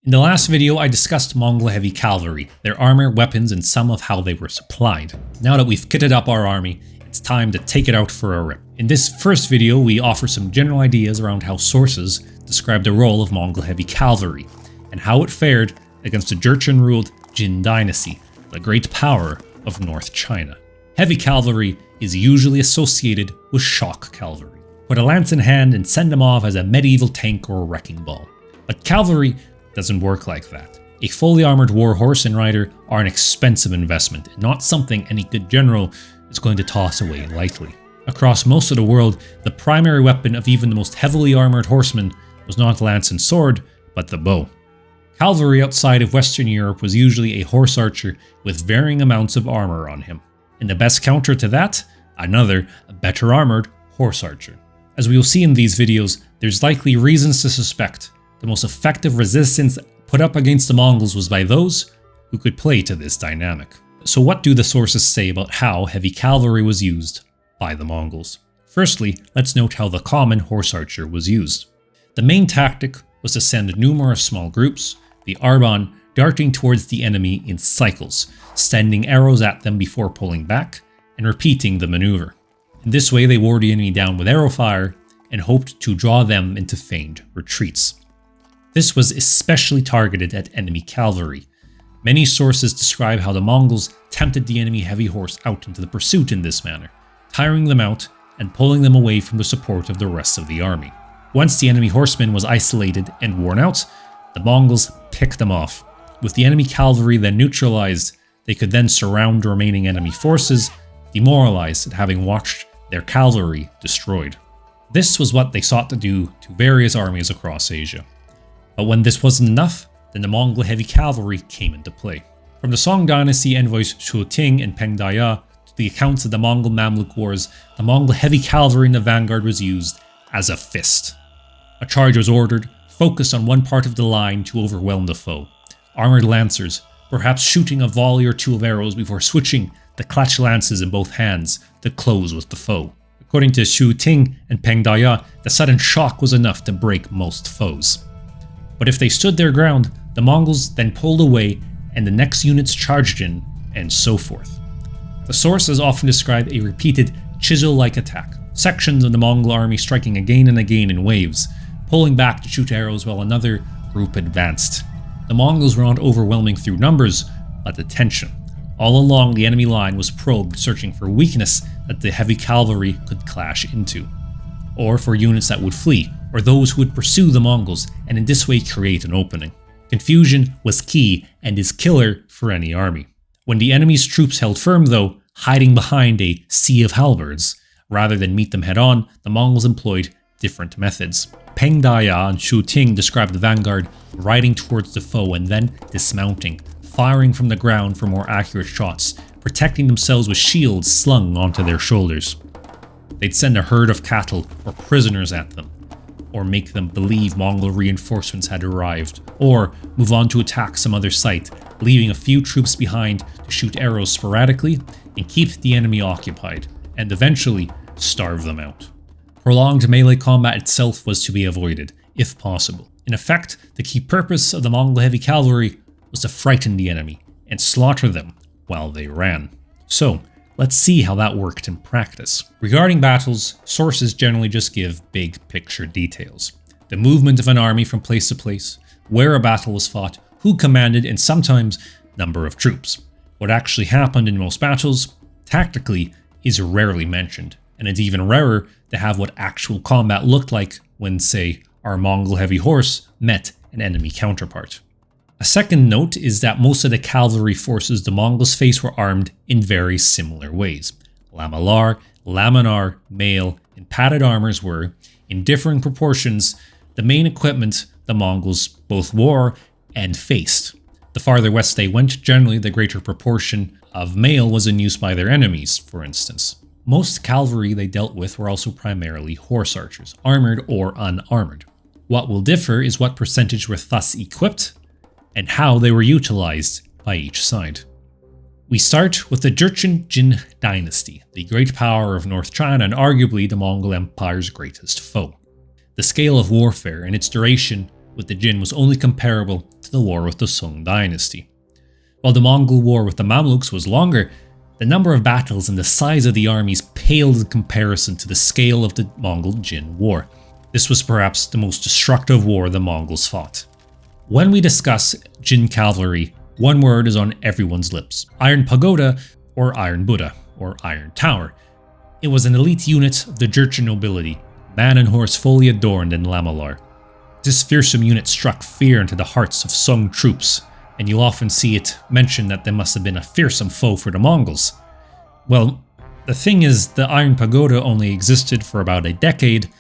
In the last video, I discussed Mongol heavy cavalry, their armor, weapons, and some of how they were supplied. Now that we've kitted up our army, it's time to take it out for a rip. In this first video, we offer some general ideas around how sources describe the role of Mongol heavy cavalry, and how it fared against the Jurchen-ruled Jin Dynasty, the great power of North China. Heavy cavalry is usually associated with shock cavalry. Put a lance in hand and send them off as a medieval tank or a wrecking ball. But cavalry doesn't work like that. A fully armored war horse and rider are an expensive investment, and not something any good general is going to toss away lightly. Across most of the world, the primary weapon of even the most heavily armored horsemen was not lance and sword, but the bow. Cavalry outside of Western Europe was usually a horse archer with varying amounts of armor on him. And the best counter to that? Another, better armored horse archer. As we will see in these videos, there's likely reasons to suspect the most effective resistance put up against the Mongols was by those who could play to this dynamic. So what do the sources say about how heavy cavalry was used by the Mongols? Firstly, let's note how the common horse archer was used. The main tactic was to send numerous small groups, the Arban, darting towards the enemy in cycles, sending arrows at them before pulling back, and repeating the maneuver. In this way, they wore the enemy down with arrow fire and hoped to draw them into feigned retreats. This was especially targeted at enemy cavalry. Many sources describe how the Mongols tempted the enemy heavy horse out into the pursuit in this manner, tiring them out and pulling them away from the support of the rest of the army. Once the enemy horseman was isolated and worn out, the Mongols picked them off. With the enemy cavalry then neutralized, they could then surround the remaining enemy forces, demoralized at having watched their cavalry destroyed. This was what they sought to do to various armies across Asia. But when this wasn't enough, then the Mongol heavy cavalry came into play. From the Song Dynasty envoys Shu Ting and Peng Daya to the accounts of the Mongol Mamluk Wars, the Mongol heavy cavalry in the vanguard was used as a fist. A charge was ordered, focused on one part of the line to overwhelm the foe. Armored lancers, perhaps shooting a volley or two of arrows before switching the clutch lances in both hands to close with the foe. According to Shu Ting and Peng Daya, the sudden shock was enough to break most foes. But if they stood their ground, the Mongols then pulled away and the next units charged in, and so forth. The sources often describe a repeated chisel-like attack, sections of the Mongol army striking again and again in waves, pulling back to shoot arrows while another group advanced. The Mongols were not overwhelming through numbers, but the tension. All along, the enemy line was probed, searching for weakness that the heavy cavalry could clash into, or for units that would flee, or those who would pursue the Mongols and in this way create an opening. Confusion was key and is killer for any army. When the enemy's troops held firm though, hiding behind a sea of halberds, rather than meet them head on, the Mongols employed different methods. Peng Daya and Shu Ting described the vanguard riding towards the foe and then dismounting, firing from the ground for more accurate shots, protecting themselves with shields slung onto their shoulders. They'd send a herd of cattle or prisoners at them, or make them believe Mongol reinforcements had arrived, or move on to attack some other site, leaving a few troops behind to shoot arrows sporadically and keep the enemy occupied, and eventually starve them out. Prolonged melee combat itself was to be avoided, if possible. In effect, the key purpose of the Mongol heavy cavalry was to frighten the enemy and slaughter them while they ran. So, let's see how that worked in practice. Regarding battles, sources generally just give big picture details. The movement of an army from place to place, where a battle was fought, who commanded, and sometimes number of troops. What actually happened in most battles, tactically, is rarely mentioned, and it's even rarer to have what actual combat looked like when, say, our Mongol heavy horse met an enemy counterpart. A second note is that most of the cavalry forces the Mongols faced were armed in very similar ways. Lamalar, laminar, mail, and padded armors were, in differing proportions, the main equipment the Mongols both wore and faced. The farther west they went, generally the greater proportion of mail was in use by their enemies, for instance. Most cavalry they dealt with were also primarily horse archers, armored or unarmored. What will differ is what percentage were thus equipped, and how they were utilized by each side. We start with the Jurchen Jin Dynasty, the great power of North China and arguably the Mongol Empire's greatest foe. The scale of warfare and its duration with the Jin was only comparable to to the war with the Song Dynasty. While the Mongol war with the Mamluks was longer, the number of battles and the size of the armies paled in comparison to the scale of the Mongol-Jin War. This was perhaps the most destructive war the Mongols fought. When we discuss Jin cavalry, one word is on everyone's lips: Iron Pagoda, or Iron Buddha, or Iron Tower. It was an elite unit of the Jurchen nobility, man and horse fully adorned in lamellar. This fearsome unit struck fear into the hearts of Song troops, and you'll often see it mentioned that they must have been a fearsome foe for the Mongols. Well, the thing is, the Iron Pagoda only existed for about a decade,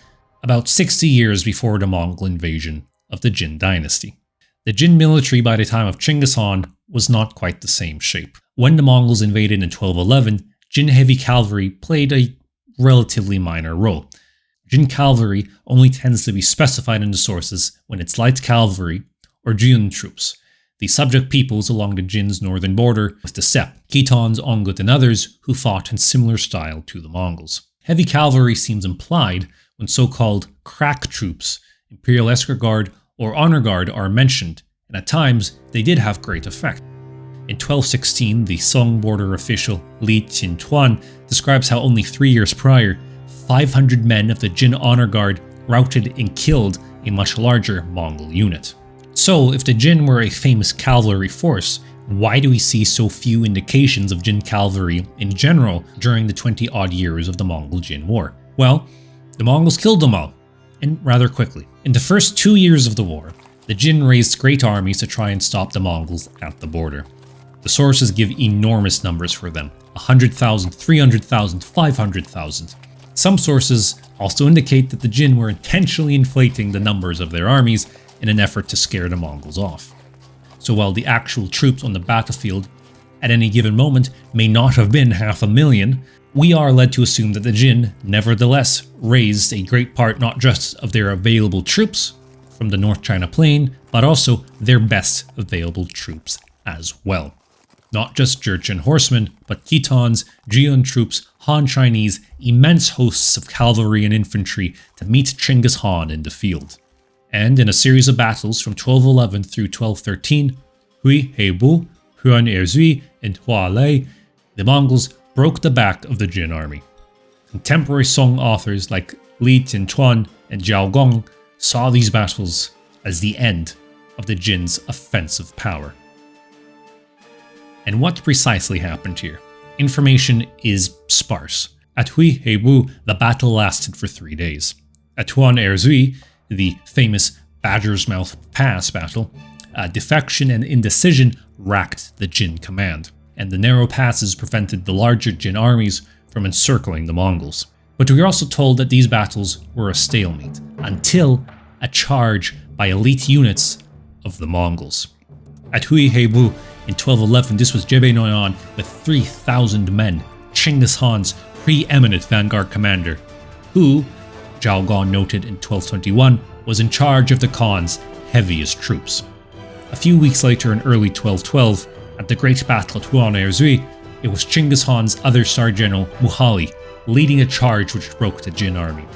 about 60 years before the Mongol invasion of the Jin Dynasty. The Jin military by the time of Chinggis Khan was not quite the same shape. When the Mongols invaded in 1211, Jin heavy cavalry played a relatively minor role. Jin cavalry only tends to be specified in the sources when it's light cavalry or Jin troops, the subject peoples along the Jin's northern border with the steppe, Khitans, Ongut and others who fought in similar style to the Mongols. Heavy cavalry seems implied when so-called crack troops, Imperial Escort Guard or Honor Guard are mentioned, and at times they did have great effect. In 1216, the Song border official Li Qintuan describes how only 3 years prior, 500 men of the Jin Honor Guard routed and killed a much larger Mongol unit. So, if the Jin were a famous cavalry force, why do we see so few indications of Jin cavalry in general during the 20-odd years of the Mongol-Jin War? Well, the Mongols killed them all, and rather quickly. In the first 2 years of the war, the Jin raised great armies to try and stop the Mongols at the border. The sources give enormous numbers for them: 100,000, 300,000, 500,000. Some sources also indicate that the Jin were intentionally inflating the numbers of their armies in an effort to scare the Mongols off. So while the actual troops on the battlefield at any given moment may not have been 500,000, we are led to assume that the Jin nevertheless raised a great part not just of their available troops from the North China Plain, but also their best available troops as well. Not just Jurchen horsemen, but Khitans, Jian troops, Han Chinese, immense hosts of cavalry and infantry to meet Chinggis Khan in the field. And in a series of battles from 1211 through 1213, Hui Heibu, Huan Erzui, and Hua Lei, the Mongols broke the back of the Jin army. Contemporary Song authors like Li Qintuan and Zhao Gong saw these battles as the end of the Jin's offensive power. And what precisely happened here? Information is sparse. At Hui Heibu, the battle lasted for 3 days. At Huan Erzui, the famous Badger's Mouth Pass battle, defection and indecision racked the Jin command, and the narrow passes prevented the larger Jin armies from encircling the Mongols. But we are also told that these battles were a stalemate, until a charge by elite units of the Mongols. At Hui Heibu in 1211, this was Jebe Noyan with 3,000 men, Chinggis Khan's preeminent vanguard commander, who, Zhao Gong noted in 1221, was in charge of the Khan's heaviest troops. A few weeks later in early 1212, at the Great Battle at Huan Erzui, it was Chinggis Khan's other Star General, Muhali, leading a charge which broke the Jin army.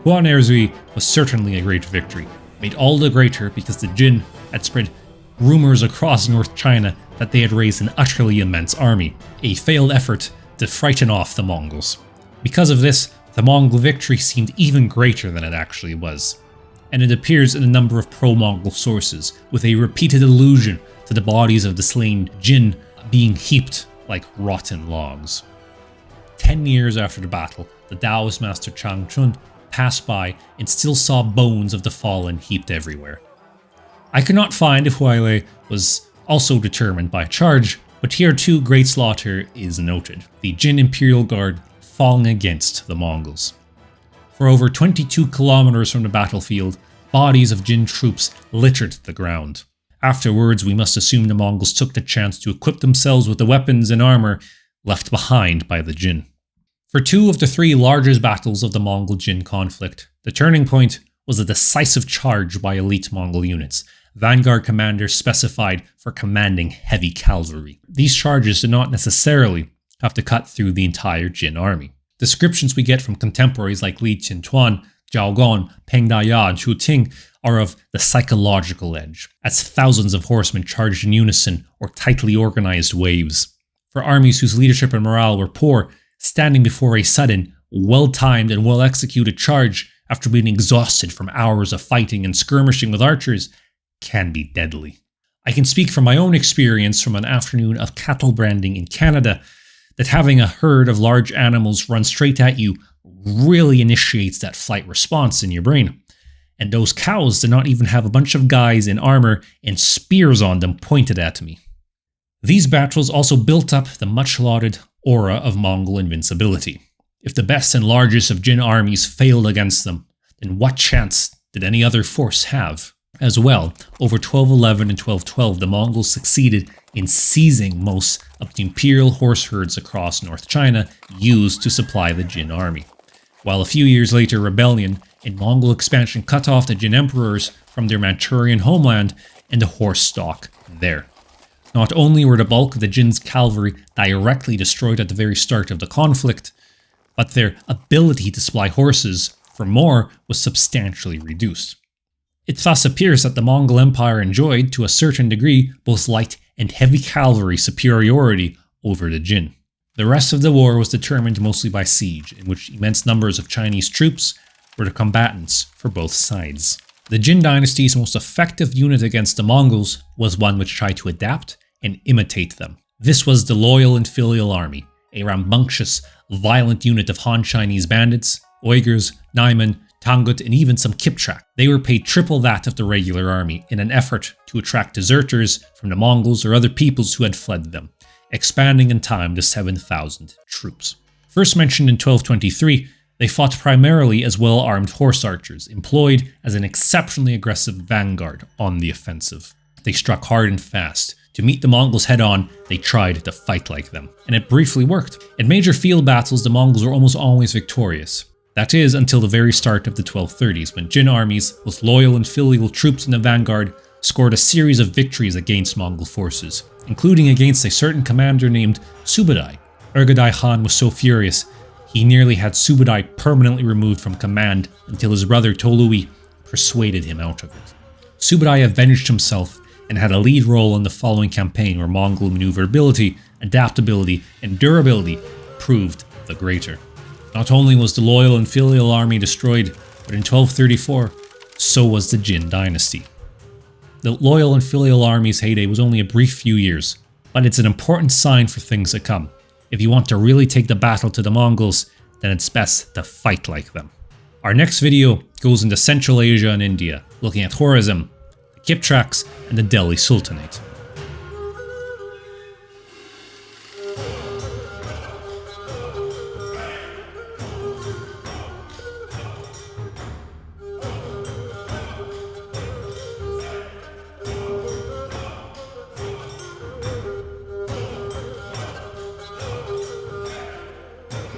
Huan Erzui was certainly a great victory, made all the greater because the Jin had spread rumors across North China that they had raised an utterly immense army, a failed effort to frighten off the Mongols. Because of this, the Mongol victory seemed even greater than it actually was, and it appears in a number of pro-Mongol sources, with a repeated allusion to the bodies of the slain Jin being heaped like rotten logs. 10 years after the battle, the Taoist master Chang Chun passed by and still saw bones of the fallen heaped everywhere. I could not find if Huailei was also determined by charge, but here too great slaughter is noted, the Jin Imperial Guard falling against the Mongols. For over 22 kilometers from the battlefield, bodies of Jin troops littered the ground. Afterwards, we must assume the Mongols took the chance to equip themselves with the weapons and armor left behind by the Jin. For 2 of the 3 largest battles of the Mongol-Jin conflict, the turning point was a decisive charge by elite Mongol units, vanguard commanders specified for commanding heavy cavalry. These charges did not necessarily have to cut through the entire Jin army. Descriptions we get from contemporaries like Li Qintuan, Jiaoguan, Peng Daya, and Chuting are of the psychological edge, as thousands of horsemen charged in unison or tightly organized waves. For armies whose leadership and morale were poor, standing before a sudden, well-timed and well-executed charge after being exhausted from hours of fighting and skirmishing with archers can be deadly. I can speak from my own experience from an afternoon of cattle branding in Canada that having a herd of large animals run straight at you really initiates that flight response in your brain. And those cows did not even have a bunch of guys in armor and spears on them pointed at me. These battles also built up the much-lauded aura of Mongol invincibility. If the best and largest of Jin armies failed against them, then what chance did any other force have? As well, over 1211 and 1212, the Mongols succeeded in seizing most of the imperial horse herds across North China used to supply the Jin army. While a few years later, rebellion and Mongol expansion cut off the Jin emperors from their Manchurian homeland and the horse stock there. Not only were the bulk of the Jin's cavalry directly destroyed at the very start of the conflict, but their ability to supply horses for more was substantially reduced. It thus appears that the Mongol Empire enjoyed, to a certain degree, both light and heavy cavalry superiority over the Jin. The rest of the war was determined mostly by siege, in which immense numbers of Chinese troops were the combatants for both sides. The Jin Dynasty's most effective unit against the Mongols was one which tried to adapt and imitate them. This was the Loyal and Filial Army, a rambunctious, violent unit of Han Chinese bandits, Uyghurs, Naiman, Tangut, and even some Kipchak. They were paid triple that of the regular army in an effort to attract deserters from the Mongols or other peoples who had fled them, expanding in time to 7,000 troops. First mentioned in 1223, they fought primarily as well-armed horse archers, employed as an exceptionally aggressive vanguard on the offensive. They struck hard and fast. To meet the Mongols head-on, they tried to fight like them, and it briefly worked. In major field battles, the Mongols were almost always victorious. That is, until the very start of the 1230s, when Jin armies, with loyal and filial troops in the vanguard, scored a series of victories against Mongol forces, including against a certain commander named Subadai. Urgadai Khan was so furious, he nearly had Subadai permanently removed from command until his brother Tolui persuaded him out of it. Subadai avenged himself and had a lead role in the following campaign where Mongol maneuverability, adaptability, and durability proved the greater. Not only was the loyal and filial army destroyed, but in 1234, so was the Jin Dynasty. The loyal and filial army's heyday was only a brief few years, but it's an important sign for things to come. If you want to really take the battle to the Mongols, then it's best to fight like them. Our next video goes into Central Asia and India, looking at Khwarezm, the Kipchaks, and the Delhi Sultanate.